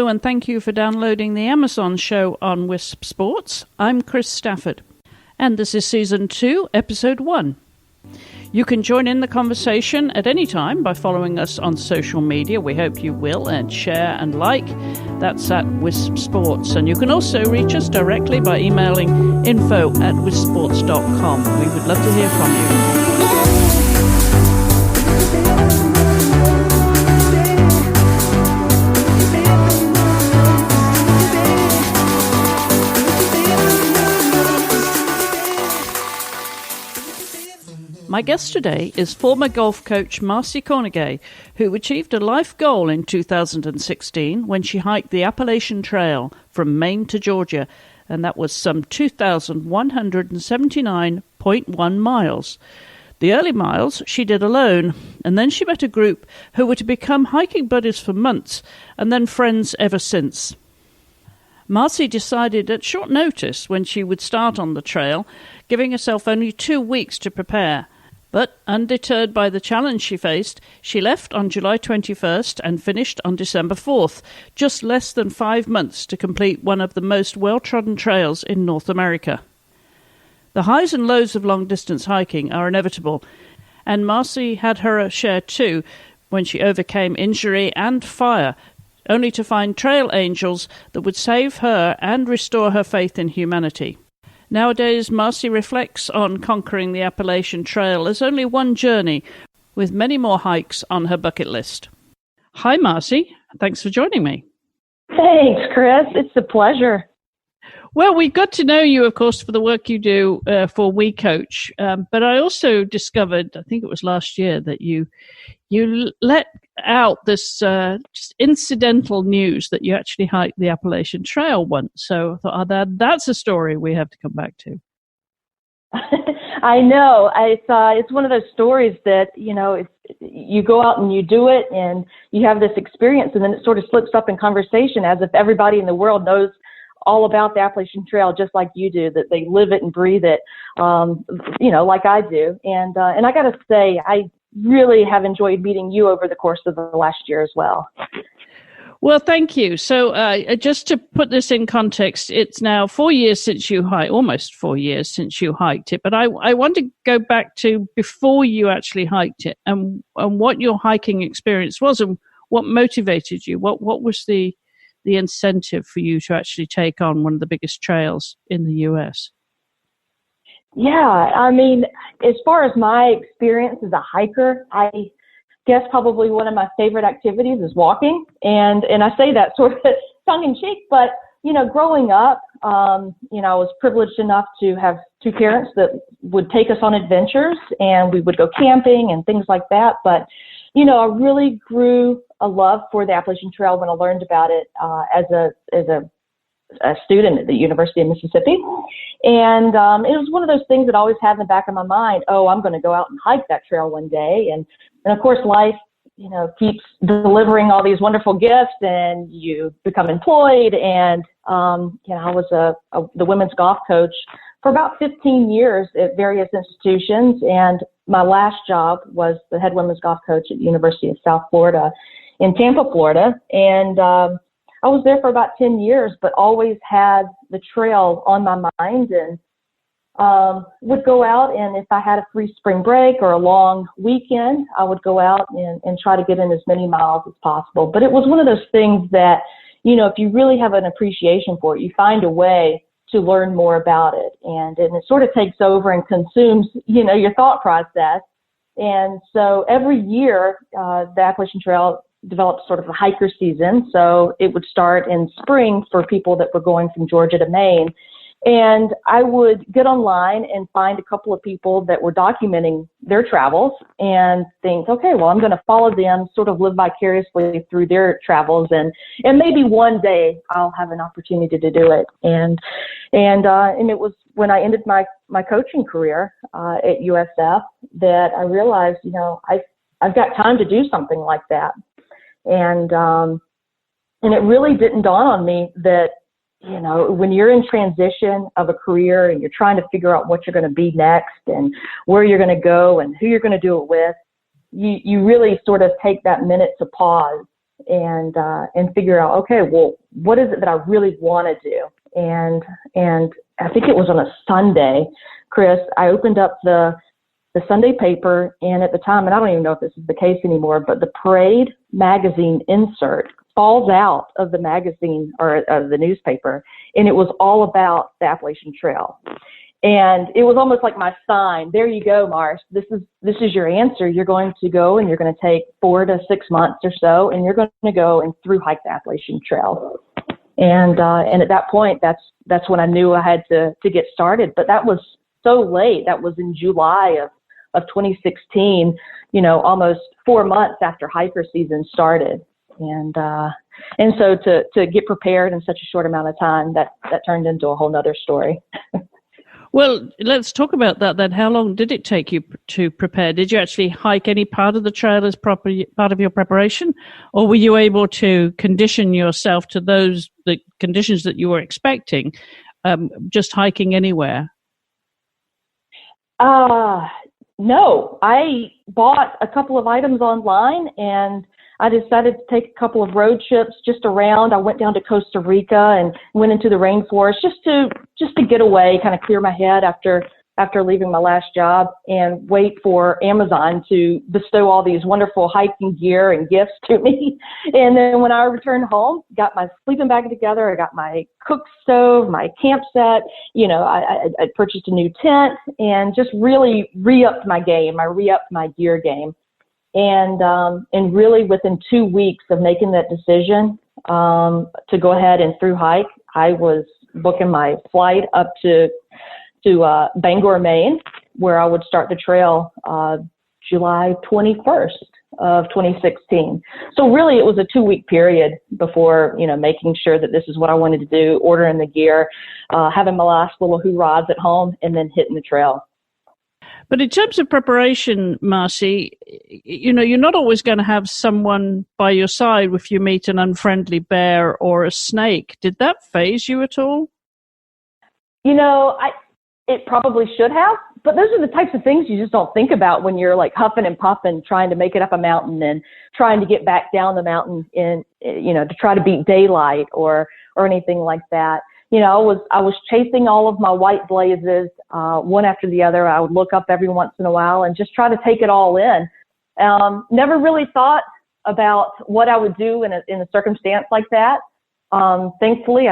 Hello, and thank you for downloading the Amazon show on Wisp Sports. I'm Chris Stafford, and this is Season 2, Episode 1. You can join in the conversation at any time by following us on social media. We hope you will, and share and like. That's at Wisp Sports. And you can also reach us directly by emailing info@wispsports.com. We would love to hear from you. My guest today is former golf coach Marci Kornegay, who achieved a life goal in 2016 when she hiked the Appalachian Trail from Maine to Georgia, and that was some 2,179.1 miles. The early miles she did alone, and then she met a group who were to become hiking buddies for months, and then friends ever since. Marci decided at short notice when she would start on the trail, giving herself only 2 weeks to prepare. But, undeterred by the challenge she faced, she left on July 21st and finished on December 4th, just less than 5 months to complete one of the most well-trodden trails in North America. The highs and lows of long-distance hiking are inevitable, and Marci had her share too when she overcame injury and fire, only to find trail angels that would save her and restore her faith in humanity. Nowadays, Marci reflects on conquering the Appalachian Trail as only one journey, with many more hikes on her bucket list. Hi, Marci. Thanks for joining me. Thanks, Chris. It's a pleasure. Well, we got to know you, of course, for the work you do for We Coach, but I also discovered, I think it was last year, that you let out this just incidental news that you actually hiked the Appalachian Trail once. So I thought, that's a story we have to come back to. I know. It's one of those stories that, you go out and you do it and you have this experience, and then it sort of slips up in conversation as if everybody in the world knows all about the Appalachian Trail, just like you do, that they live it and breathe it, like I do. And I got to say, I really have enjoyed meeting you over the course of the last year as well. Well, thank you. So just to put this in context, it's now 4 years since you hiked, almost 4 years since you hiked it. But I want to go back to before you actually hiked it and what your hiking experience was and what motivated you. What was the incentive for you to actually take on one of the biggest trails in the U.S.? Yeah, I mean, as far as my experience as a hiker, I guess probably one of my favorite activities is walking. And I say that sort of tongue in cheek, but, growing up, I was privileged enough to have two parents that would take us on adventures, and we would go camping and things like that. But, I really grew a love for the Appalachian Trail when I learned about it as a student at the University of Mississippi. And it was one of those things that I always had in the back of my mind, I'm going to go out and hike that trail one day. And of course, life, keeps delivering all these wonderful gifts, and you become employed. And, I was the women's golf coach for about 15 years at various institutions. And my last job was the head women's golf coach at the University of South Florida in Tampa, Florida. And I was there for about 10 years, but always had the trail on my mind, and would go out, and if I had a free spring break or a long weekend, I would go out and try to get in as many miles as possible. But it was one of those things that, if you really have an appreciation for it, you find a way to learn more about it, and it sort of takes over and consumes, your thought process. And so every year, the Appalachian Trail developed sort of a hiker season. So it would start in spring for people that were going from Georgia to Maine. And I would get online and find a couple of people that were documenting their travels and think, okay, well, I'm going to follow them, sort of live vicariously through their travels. And maybe one day I'll have an opportunity to do it. And it was when I ended my coaching career at USF that I realized, I've got time to do something like that. And it really didn't dawn on me that, when you're in transition of a career and you're trying to figure out what you're going to be next and where you're going to go and who you're going to do it with, you really sort of take that minute to pause and figure out, okay, well, what is it that I really want to do? And I think it was on a Sunday, Chris, I opened up the Sunday paper, and at the time, and I don't even know if this is the case anymore, but the Parade magazine insert falls out of the magazine or of the newspaper, and it was all about the Appalachian Trail. And it was almost like my sign. There you go, Marsh. This is your answer. You're going to go and you're going to take 4 to 6 months or so, and you're going to go and through hike the Appalachian Trail. And at that point, that's when I knew I had to get started. But that was so late. That was in July of 2016. Almost 4 months after hiker season started. And so to get prepared in such a short amount of time, that turned into a whole nother story. Well, let's talk about that then. How long did it take you to prepare? Did you actually hike any part of the trail as part of your preparation? Or were you able to condition yourself to the conditions that you were expecting, just hiking anywhere? No, I bought a couple of items online, and I decided to take a couple of road trips just around. I went down to Costa Rica and went into the rainforest just to get away, kind of clear my head after leaving my last job, and wait for Amazon to bestow all these wonderful hiking gear and gifts to me. And then when I returned home, got my sleeping bag together, I got my cook stove, my camp set, I purchased a new tent and just really re-upped my game. I re-upped my gear game. And really within 2 weeks of making that decision to go ahead and through hike, I was booking my flight up to Bangor, Maine, where I would start the trail July 21st of 2016. So really it was a 2-week period before, making sure that this is what I wanted to do, ordering the gear, having my last little hoo-rahs at home, and then hitting the trail. But in terms of preparation, Marci, you're not always going to have someone by your side if you meet an unfriendly bear or a snake. Did that faze you at all? It probably should have, but those are the types of things you just don't think about when you're like huffing and puffing, trying to make it up a mountain and trying to get back down the mountain to try to beat daylight or anything like that. I was chasing all of my white blazes, one after the other. I would look up every once in a while and just try to take it all in. Never really thought about what I would do in a circumstance like that. Thankfully,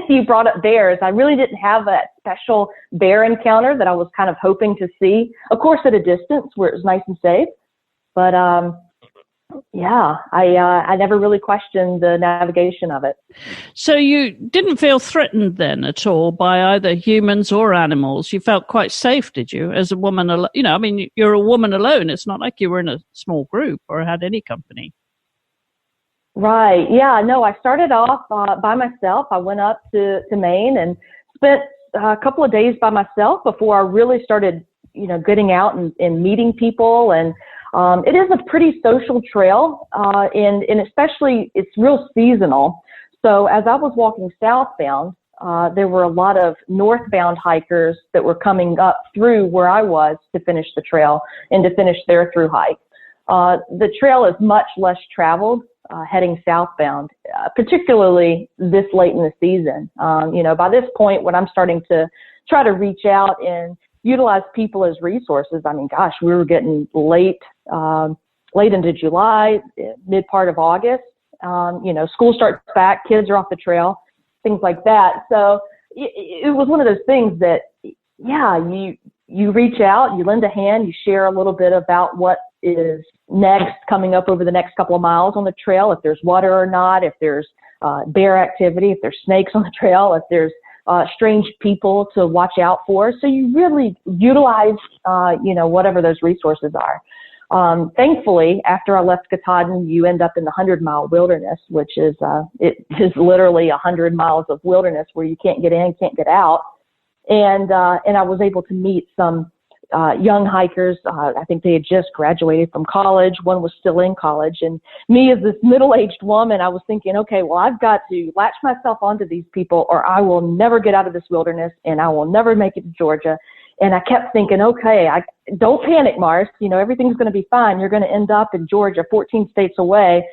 you brought up bears. I really didn't have that special bear encounter that I was kind of hoping to see. Of course, at a distance where it was nice and safe. But I never really questioned the navigation of it. So you didn't feel threatened then at all by either humans or animals? You felt quite safe, did you, as a woman? You're a woman alone. It's not like you were in a small group or had any company. Right. Yeah. No, I started off by myself. I went up to Maine and spent a couple of days by myself before I really started, getting out and meeting people. And it is a pretty social trail, and especially it's real seasonal. So as I was walking southbound, there were a lot of northbound hikers that were coming up through where I was to finish the trail and to finish their through hike. The trail is much less traveled heading southbound, particularly this late in the season. By this point, when I'm starting to try to reach out and utilize people as resources, we were getting late into July, mid part of August. School starts back, kids are off the trail, things like that. So it was one of those things that, you reach out, you lend a hand, you share a little bit about what is next coming up over the next couple of miles on the trail, if there's water or not, if there's bear activity, if there's snakes on the trail, if there's strange people to watch out for. So you really utilize, whatever those resources are. Thankfully, after I left Katahdin, you end up in the 100-mile wilderness, which is, it is literally 100 miles of wilderness where you can't get in, can't get out. And I was able to meet some young hikers. I think they had just graduated from college. One was still in college. And me as this middle-aged woman, I was thinking, okay, well, I've got to latch myself onto these people or I will never get out of this wilderness and I will never make it to Georgia. And I kept thinking, okay, don't panic, Mars. Everything's going to be fine. You're going to end up in Georgia, 14 states away.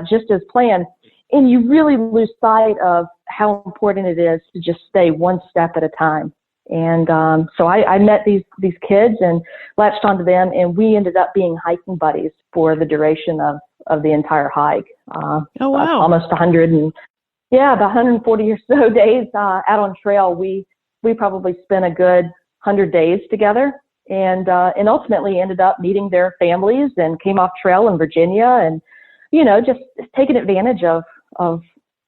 just as planned. And you really lose sight of how important it is to just stay one step at a time. And so I met these kids and latched onto them, and we ended up being hiking buddies for the duration of the entire hike. Oh, wow. Almost 140 or so days out on trail. We probably spent a good 100 days together, and ultimately ended up meeting their families and came off trail in Virginia, and just taking advantage of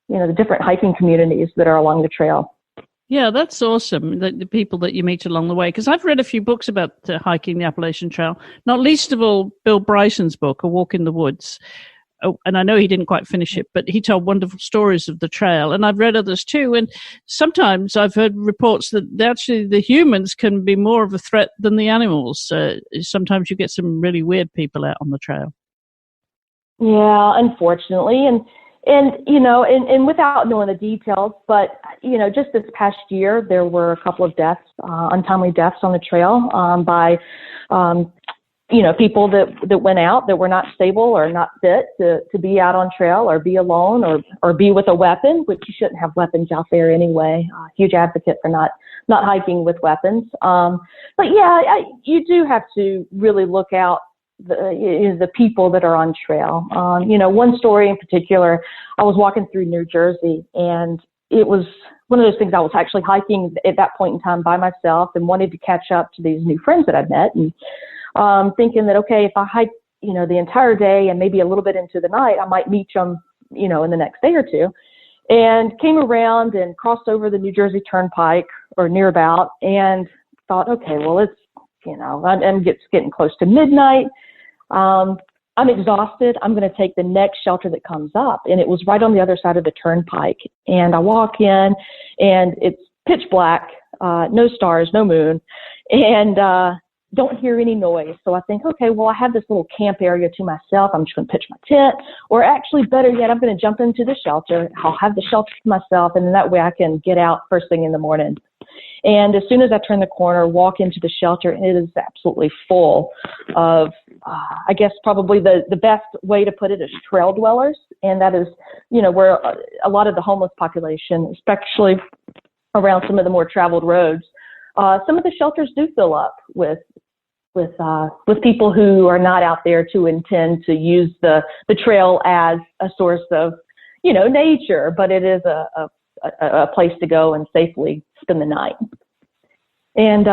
the different hiking communities that are along the trail. Yeah, that's awesome, the people that you meet along the way. Because I've read a few books about hiking the Appalachian Trail, not least of all Bill Bryson's book, A Walk in the Woods. Oh, and I know he didn't quite finish it, but he told wonderful stories of the trail. And I've read others too. And sometimes I've heard reports that actually the humans can be more of a threat than the animals. Sometimes you get some really weird people out on the trail. Yeah, unfortunately. And without knowing the details, but, just this past year, there were a couple of deaths, untimely deaths on the trail by, people that went out that were not stable or not fit to be out on trail or be alone or be with a weapon, which you shouldn't have weapons out there anyway. Huge advocate for not hiking with weapons. But yeah, you do have to really look out the people that are on trail. One story in particular, I was walking through New Jersey, and it was one of those things. I was actually hiking at that point in time by myself and wanted to catch up to these new friends that I'd met, and thinking that, okay, if I hike, the entire day and maybe a little bit into the night, I might meet them, in the next day or two, and came around and crossed over the New Jersey Turnpike or near about, and thought, okay, well, it's, I'm getting close to midnight. I'm exhausted. I'm going to take the next shelter that comes up. And it was right on the other side of the turnpike. And I walk in, and it's pitch black, no stars, no moon, and don't hear any noise. So I think, okay, well, I have this little camp area to myself. I'm just going to pitch my tent. Or actually, better yet, I'm going to jump into the shelter. I'll have the shelter to myself, and then that way I can get out first thing in the morning. And as soon as I turn the corner, walk into the shelter, and it is absolutely full of, I guess probably the best way to put it is trail dwellers. And that is, where a lot of the homeless population, especially around some of the more traveled roads, some of the shelters do fill up with people who are not out there to intend to use the trail as a source of, nature, but it is a place to go and safely spend the night. And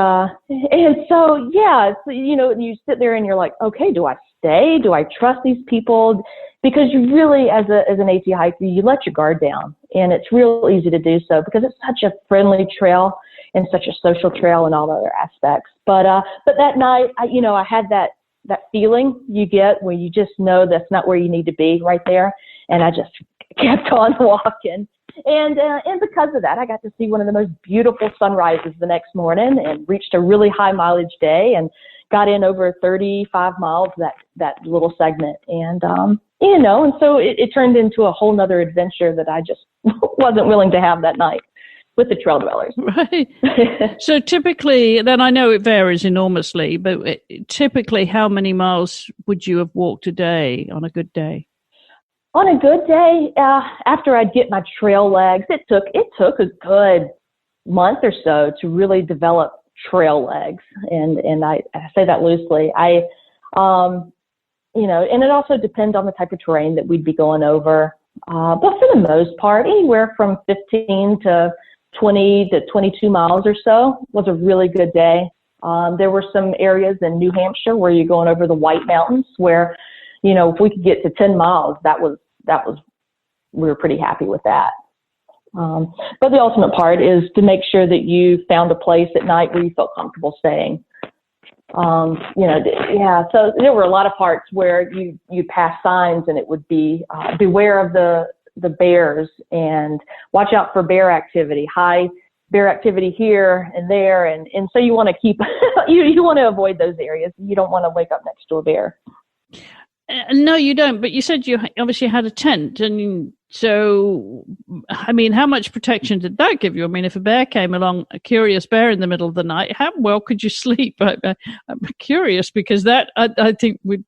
so, yeah, you sit there and you're like, okay, do I stay? Do I trust these people? Because you really, as an AT hiker, you let your guard down, and it's real easy to do so because it's such a friendly trail and such a social trail and all other aspects. But that night, I had that feeling you get where you just know that's not where you need to be right there. And I just kept on walking. And because of that, I got to see one of the most beautiful sunrises the next morning, and reached a really high mileage day and got in over 35 miles that little segment. And, and so it turned into a whole nother adventure that I just wasn't willing to have that night with the trail dwellers. Right. So typically, then I know it varies enormously, but typically how many miles would you have walked a day on a good day? On a good day, after I'd get my trail legs, it took a good month or so to really develop trail legs. And I say that loosely. And it also depends on the type of terrain that we'd be going over. But for the most part, anywhere from 15 to 20 to 22 miles or so was a really good day. There were some areas in New Hampshire where you're going over the White Mountains where, if we could get to 10 miles, we were pretty happy with that. But the ultimate part is to make sure that you found a place at night where you felt comfortable staying. So there were a lot of parts where you pass signs and it would be, beware of the bears and watch out for bear activity, high bear activity here and there. And so you want to keep, you want to avoid those areas. You don't want to wake up next to a bear. No, you don't. But you said you obviously had a tent. And so, I mean, how much protection did that give you? I mean, if a bear came along, a curious bear in the middle of the night, how well could you sleep? I'm curious because that, I think, would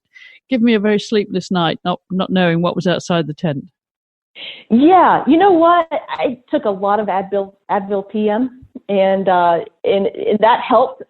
give me a very sleepless night, not knowing what was outside the tent. Yeah, you know what? I took a lot of Advil PM, and that helped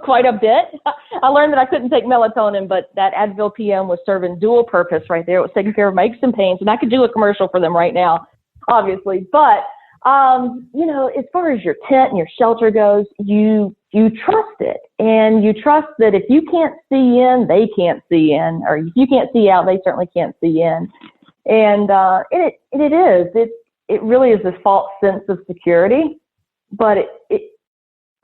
quite a bit. I learned that I couldn't take melatonin, but that Advil PM was serving dual purpose right there. It was taking care of my aches and pains, and I could do a commercial for them right now, obviously. But as far as your tent and your shelter goes, you trust it, and you trust that if you can't see in, they can't see in, or if you can't see out, they certainly can't see in. And it really is this false sense of security, but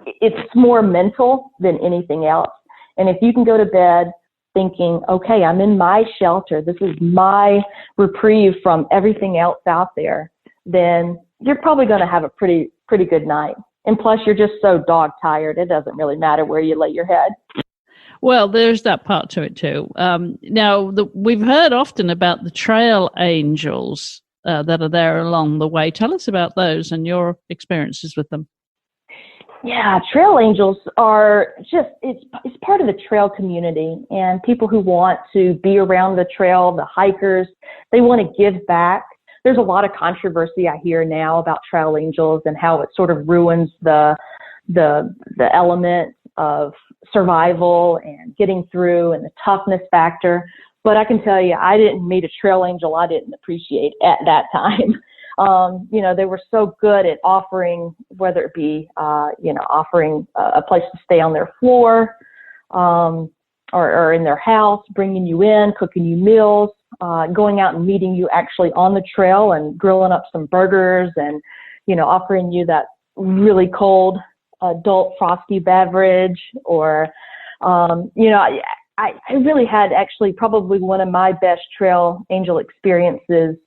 it's more mental than anything else. And if you can go to bed thinking, okay, I'm in my shelter, this is my reprieve from everything else out there, then you're probably going to have a pretty good night. And plus, you're just so dog tired, it doesn't really matter where you lay your head. Well, there's that part to it too. Now, we've heard often about the trail angels that are there along the way. Tell us about those and your experiences with them. Yeah, trail angels are it's part of the trail community, and people who want to be around the trail, the hikers, they want to give back. There's a lot of controversy I hear now about trail angels and how it sort of ruins the element of survival and getting through and the toughness factor. But I can tell you, I didn't meet a trail angel I didn't appreciate at that time. They were so good at offering, whether it be, offering a place to stay on their floor, or in their house, bringing you in, cooking you meals, going out and meeting you actually on the trail and grilling up some burgers and, offering you that really cold adult frosty beverage, or, I really had actually probably one of my best trail angel experiences,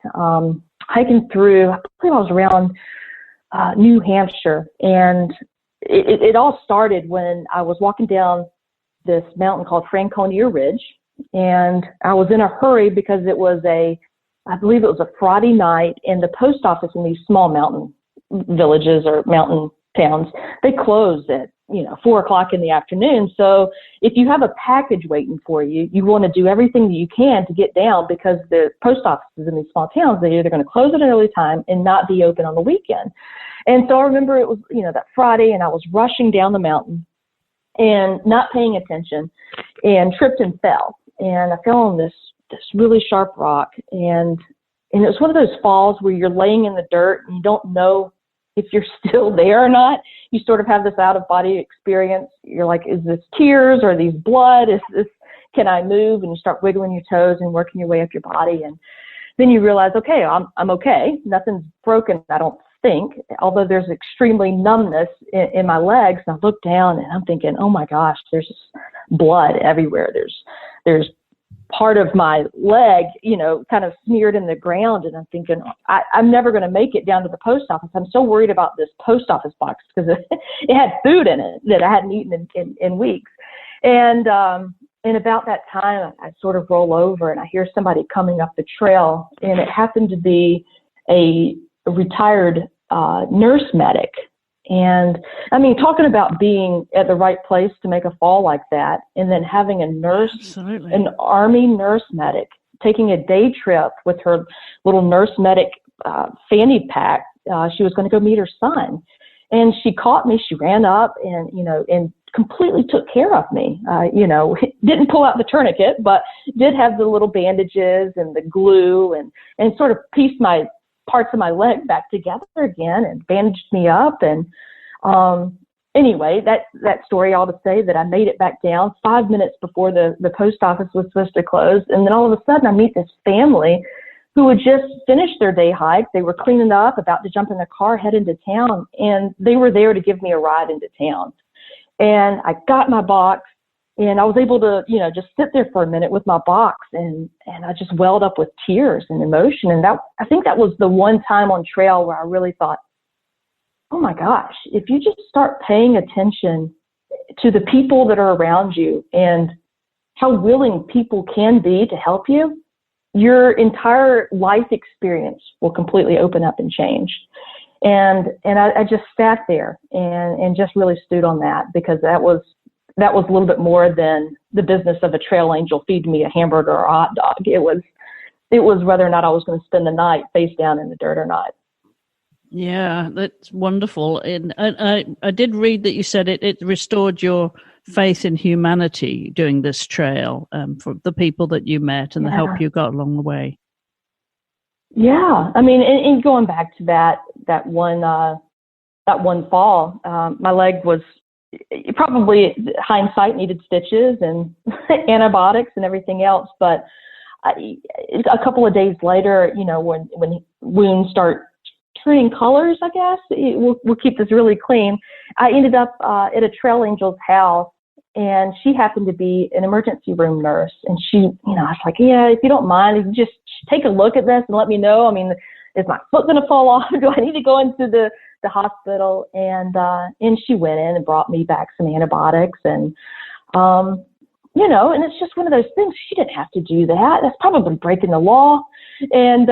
hiking through, I believe I was around New Hampshire, and it all started when I was walking down this mountain called Franconia Ridge, and I was in a hurry because I believe it was a Friday night, and the post office in these small mountain villages or mountain towns, they close at 4:00 in the afternoon. So if you have a package waiting for you, you want to do everything that you can to get down, because the post offices in these small towns, they're either going to close at an early time and not be open on the weekend. And so I remember it was, that Friday, and I was rushing down the mountain and not paying attention, and tripped and fell. And I fell on this really sharp rock, and it was one of those falls where you're laying in the dirt and you don't know if you're still there or not. You sort of have this out-of-body experience. You're like, is this tears or these blood? Can I move? And you start wiggling your toes and working your way up your body. And then you realize, okay, I'm okay. Nothing's broken, I don't think, although there's extremely numbness in my legs. And I look down and I'm thinking, oh my gosh, there's blood everywhere. There's part of my leg, kind of smeared in the ground. And I'm thinking, I'm never going to make it down to the post office. I'm so worried about this post office box because it had food in it that I hadn't eaten in weeks. And about that time, I sort of roll over and I hear somebody coming up the trail, and it happened to be a retired nurse medic. And I mean, talking about being at the right place to make a fall like that, and then having a nurse, Absolutely. An Army nurse medic, taking a day trip with her little nurse medic fanny pack. She was going to go meet her son, and she caught me. She ran up and completely took care of me. Didn't pull out the tourniquet, but did have the little bandages and the glue, and sort of pieced my parts of my leg back together again and bandaged me up. And anyway, that story all to say that I made it back down 5 minutes before the post office was supposed to close. And then all of a sudden I meet this family who had just finished their day hike. They were cleaning up, about to jump in their car, head into town, and they were there to give me a ride into town. And I got my box, and I was able to, just sit there for a minute with my box, and I just welled up with tears and emotion. And I think that was the one time on trail where I really thought, oh my gosh, if you just start paying attention to the people that are around you and how willing people can be to help you, your entire life experience will completely open up and change. And I just sat there and just really stewed on that, because that was that was a little bit more than the business of a trail angel feeding me a hamburger or a hot dog. It was whether or not I was going to spend the night face down in the dirt or not. Yeah, that's wonderful. And I did read that you said it restored your faith in humanity doing this trail, for the people that you met and the help you got along the way. Yeah, I mean, and going back to that one fall, my leg was probably, hindsight, needed stitches and antibiotics and everything else. But a couple of days later, when wounds start turning colors, I guess we'll keep this really clean. I ended up at a trail angel's house, and she happened to be an emergency room nurse. And she, I was like, yeah, if you don't mind, just take a look at this and let me know. I mean, is my foot going to fall off? Do I need to go into the hospital? And she went in and brought me back some antibiotics, and and it's just one of those things. She didn't have to do that. That's probably breaking the law. And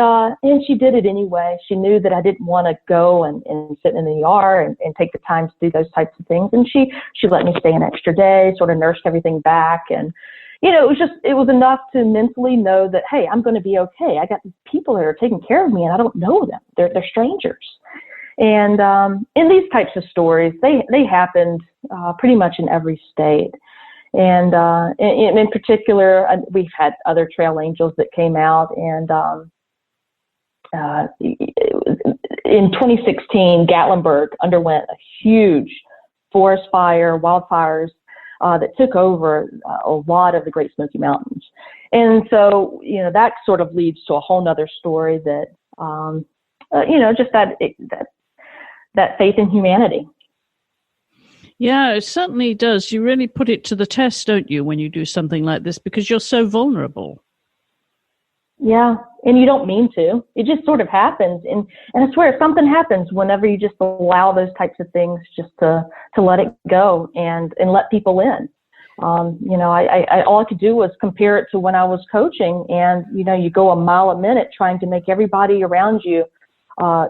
she did it anyway. She knew that I didn't want to go and sit in the ER and take the time to do those types of things. And she let me stay an extra day, sort of nursed everything back. And, it was enough to mentally know that, hey, I'm going to be okay. I got people that are taking care of me and I don't know them. They're strangers. And in these types of stories, they happened pretty much in every state. And in particular, we've had other trail angels that came out. And in 2016, Gatlinburg underwent a huge forest fire, wildfires that took over a lot of the Great Smoky Mountains. And so, that sort of leads to a whole nother story that, just that faith in humanity. Yeah, it certainly does. You really put it to the test, don't you, when you do something like this, because you're so vulnerable. Yeah, and you don't mean to. It just sort of happens. And I swear, something happens whenever you just allow those types of things just to let it go and let people in. I all I could do was compare it to when I was coaching, and, you go a mile a minute trying to make everybody around you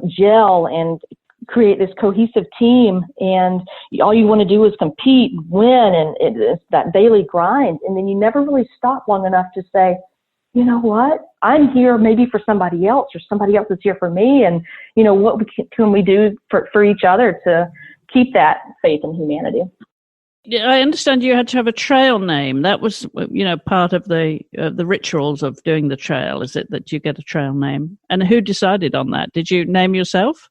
gel and create this cohesive team, and all you want to do is compete and win, and it's that daily grind. And then you never really stop long enough to say, you know what, I'm here maybe for somebody else, or somebody else is here for me, and what can we do for each other to keep that faith in humanity. Yeah, I understand you had to have a trail name. That was, part of the rituals of doing the trail. Is it that you get a trail name? And who decided on that? Did you name yourself?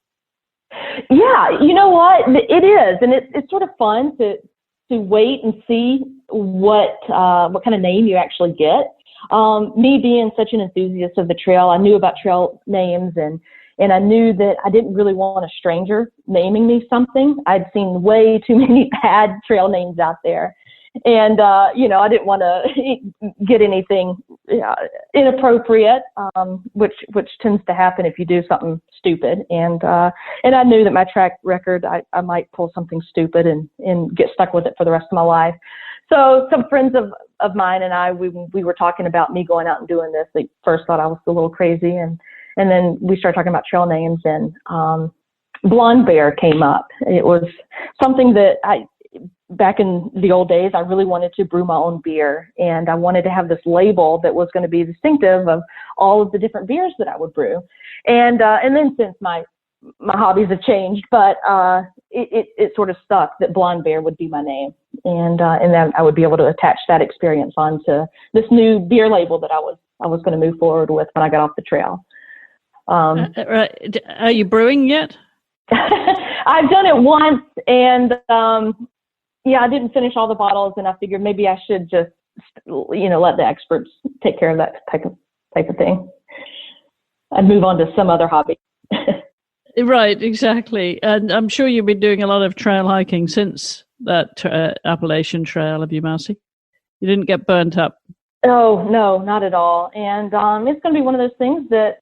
Yeah, you know what? It is, and it's sort of fun to wait and see what kind of name you actually get. Me being such an enthusiast of the trail, I knew about trail names, and I knew that I didn't really want a stranger naming me something. I'd seen way too many bad trail names out there. And, I didn't want to get anything inappropriate, which tends to happen if you do something stupid. And I knew that my track record, I might pull something stupid and get stuck with it for the rest of my life. So some friends of mine and I, we were talking about me going out and doing this. They first thought I was a little crazy. And then we started talking about trail names, and Blonde Bear came up. It was something that back in the old days, I really wanted to brew my own beer, and I wanted to have this label that was going to be distinctive of all of the different beers that I would brew. And then since my hobbies have changed, but it sort of stuck that Blonde Bear would be my name, and then I would be able to attach that experience onto this new beer label that I was going to move forward with when I got off the trail. Right. Are you brewing yet? I've done it once, and I didn't finish all the bottles, and I figured maybe I should just, let the experts take care of that type of thing. I'd move on to some other hobby. Right, exactly. And I'm sure you've been doing a lot of trail hiking since that Appalachian Trail, have you, Marci? You didn't get burnt up? Oh, no, not at all. And it's going to be one of those things that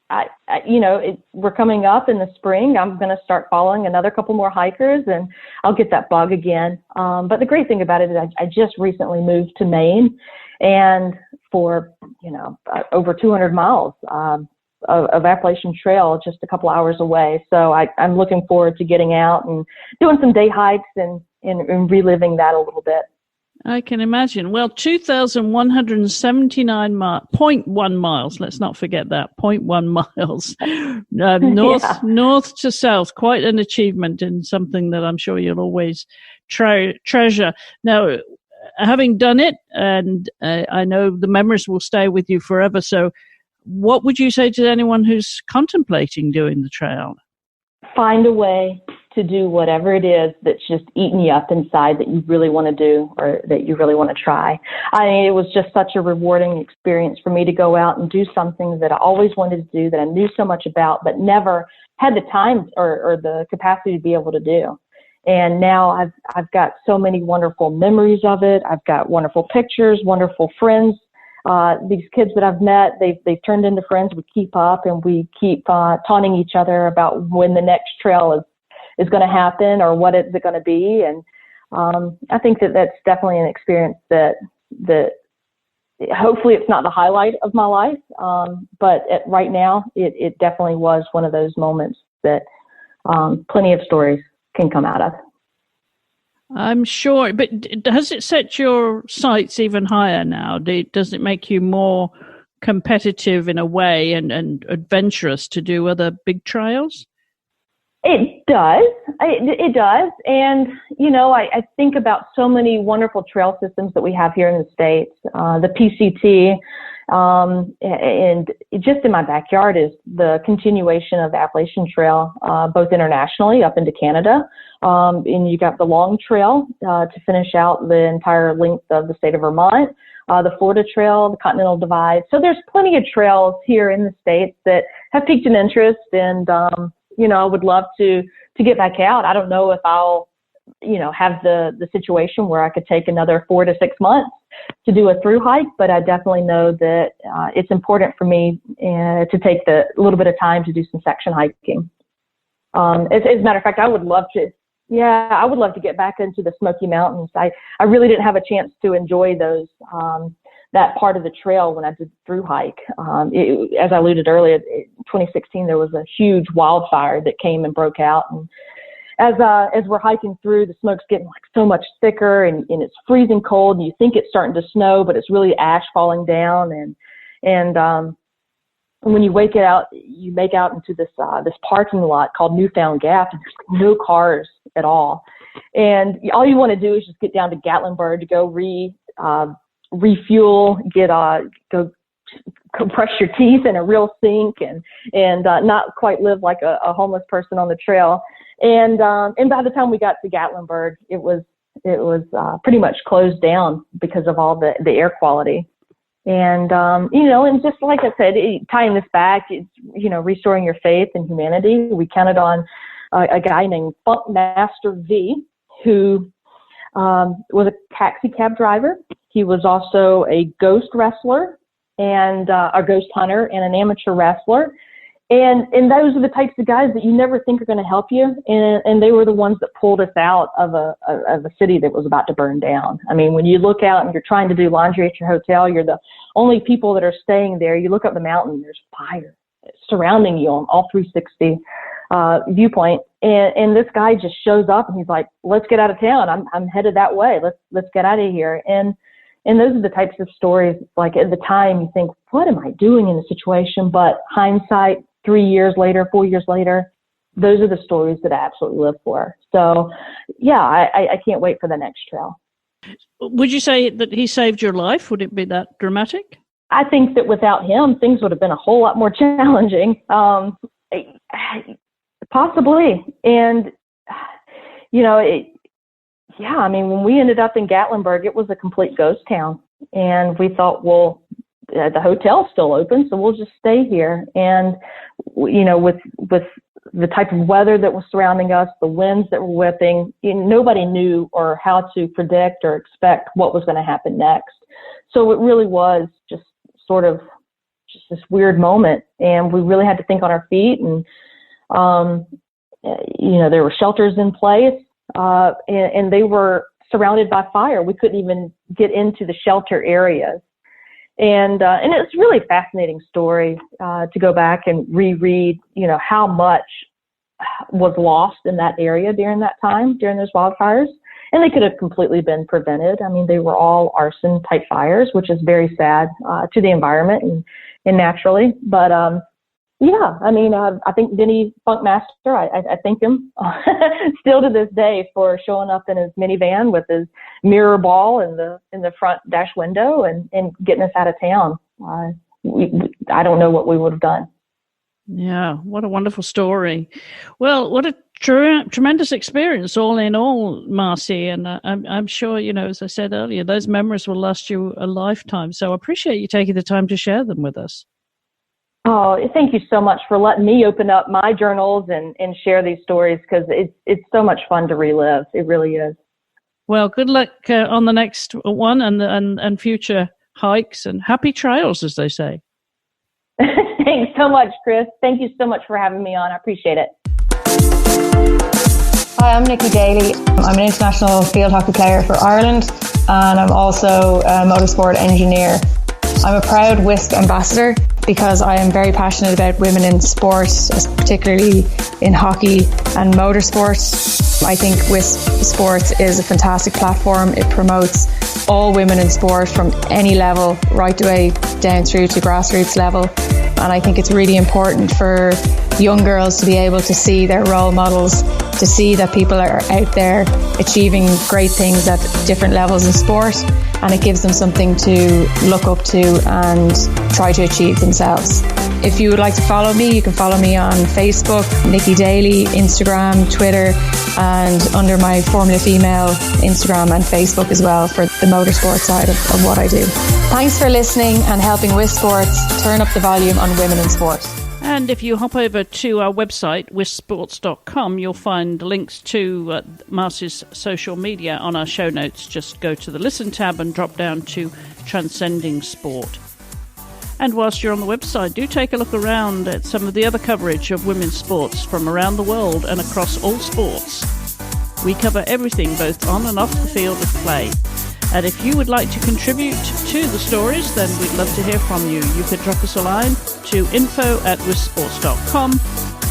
we're coming up in the spring. I'm going to start following another couple more hikers, and I'll get that bug again. But the great thing about it is I just recently moved to Maine, and for, over 200 miles of Appalachian Trail, just a couple hours away. So I'm looking forward to getting out and doing some day hikes and reliving that a little bit. I can imagine. Well, 2,179 0.1 miles. Let's not forget that. 0.1 miles. North to south. Quite an achievement and something that I'm sure you'll always treasure. Now, having done it, and I know the memories will stay with you forever. So what would you say to anyone who's contemplating doing the trail? Find a way to do whatever it is that's just eating you up inside that you really want to do or that you really want to try. I mean, it was just such a rewarding experience for me to go out and do something that I always wanted to do, that I knew so much about, but never had the time or the capacity to be able to do. And now I've got so many wonderful memories of it. I've got wonderful pictures, wonderful friends. These kids that I've met, they've turned into friends. We keep up and we keep taunting each other about when the next trail is going to happen or what is it going to be. And I think that that's definitely an experience that hopefully it's not the highlight of my life, but right now it definitely was one of those moments that plenty of stories can come out of. I'm sure, but does it set your sights even higher now? Does it make you more competitive in a way and adventurous to do other big trails? It does. It does. And, I think about so many wonderful trail systems that we have here in the States. The PCT, and just in my backyard is the continuation of the Appalachian Trail, both internationally up into Canada. And you got the Long Trail to finish out the entire length of the state of Vermont, the Florida Trail, the Continental Divide. So there's plenty of trails here in the States that have piqued an interest, and I would love to get back out. I don't know if I'll, have the situation where I could take another 4 to 6 months to do a through hike, but I definitely know that it's important for me to take a little bit of time to do some section hiking. As a matter of fact, I would love to get back into the Smoky Mountains. I really didn't have a chance to enjoy those, that part of the trail when I did the through hike. As I alluded earlier, in 2016, there was a huge wildfire that came and broke out. And as we're hiking through, the smoke's getting so much thicker and it's freezing cold, and you think it's starting to snow, but it's really ash falling down. And when you make out into this parking lot called Newfound Gap, and there's no cars at all. And all you want to do is just get down to Gatlinburg to go refuel, go brush your teeth in a real sink, and not quite live like a homeless person on the trail. And by the time we got to Gatlinburg, it was pretty much closed down because of all the air quality. And and just like I said, tying this back, it's restoring your faith in humanity. We counted on a guy named Funk Master V, who was a taxi cab driver. He was also a ghost wrestler and a ghost hunter and an amateur wrestler. And those are the types of guys that you never think are going to help you. And they were the ones that pulled us out of a city that was about to burn down. I mean, when you look out and you're trying to do laundry at your hotel, you're the only people that are staying there. You look up the mountain, there's fire surrounding you on all 360 viewpoint. And this guy just shows up and he's like, let's get out of town. I'm headed that way. Let's get out of here. And those are the types of stories, like at the time you think, what am I doing in the situation? But hindsight, 3 years later, 4 years later, those are the stories that I absolutely live for. So yeah, I can't wait for the next trail. Would you say that he saved your life? Would it be that dramatic? I think that without him, things would have been a whole lot more challenging. Possibly. And, I mean, when we ended up in Gatlinburg, it was a complete ghost town. And we thought, well, the hotel's still open, so we'll just stay here. And, with the type of weather that was surrounding us, the winds that were whipping, nobody knew or how to predict or expect what was going to happen next. So it really was just sort of just this weird moment. And we really had to think on our feet. And, there were shelters in place, and they were surrounded by fire. We couldn't even get into the shelter areas. And it's really a fascinating story to go back and reread, how much was lost in that area during that time, during those wildfires. and they could have completely been prevented. I mean, they were all arson type fires, which is very sad to the environment and naturally. But yeah, I mean, I think Denny Funkmaster, I thank him still to this day for showing up in his minivan with his mirror ball in the front dash window and getting us out of town. I don't know what we would have done. Yeah, what a wonderful story. Well, what a tremendous experience all in all, Marci. And I'm sure, as I said earlier, those memories will last you a lifetime. So I appreciate you taking the time to share them with us. Oh, thank you so much for letting me open up my journals and share these stories, because it's so much fun to relive. It really is. Well, good luck on the next one and future hikes, and happy trails, as they say. Thanks so much, Chris. Thank you so much for having me on. I appreciate it. Hi, I'm Nikki Daly. I'm an international field hockey player for Ireland, and I'm also a motorsport engineer. I'm a proud WISP ambassador because I am very passionate about women in sport, particularly in hockey and motorsport. I think WISP Sports is a fantastic platform. It promotes all women in sport from any level, right the way down through to grassroots level. And I think it's really important for young girls to be able to see their role models, to see that people are out there achieving great things at different levels in sport, and it gives them something to look up to and try to achieve themselves. If you would like to follow me, you can follow me on Facebook, Nikki Daly, Instagram, Twitter, and under my Formula Female Instagram and Facebook as well for the motorsport side of what I do. Thanks for listening and helping WISP Sports turn up the volume on women in sport. And if you hop over to our website, wispsports.com, you'll find links to Marci's social media on our show notes. Just go to the Listen tab and drop down to Transcending Sport. And whilst you're on the website, do take a look around at some of the other coverage of women's sports from around the world and across all sports. We cover everything both on and off the field of play. And if you would like to contribute to the stories, then we'd love to hear from you. You could drop us a line to info@wispsports.com,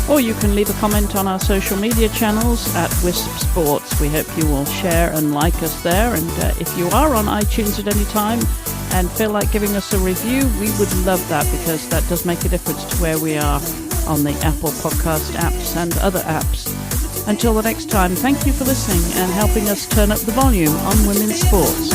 or you can leave a comment on our social media channels at Wisp Sports. We hope you will share and like us there. And if you are on iTunes at any time and feel like giving us a review, we would love that, because that does make a difference to where we are on the Apple Podcast apps and other apps. Until the next time, thank you for listening and helping us turn up the volume on women's sports.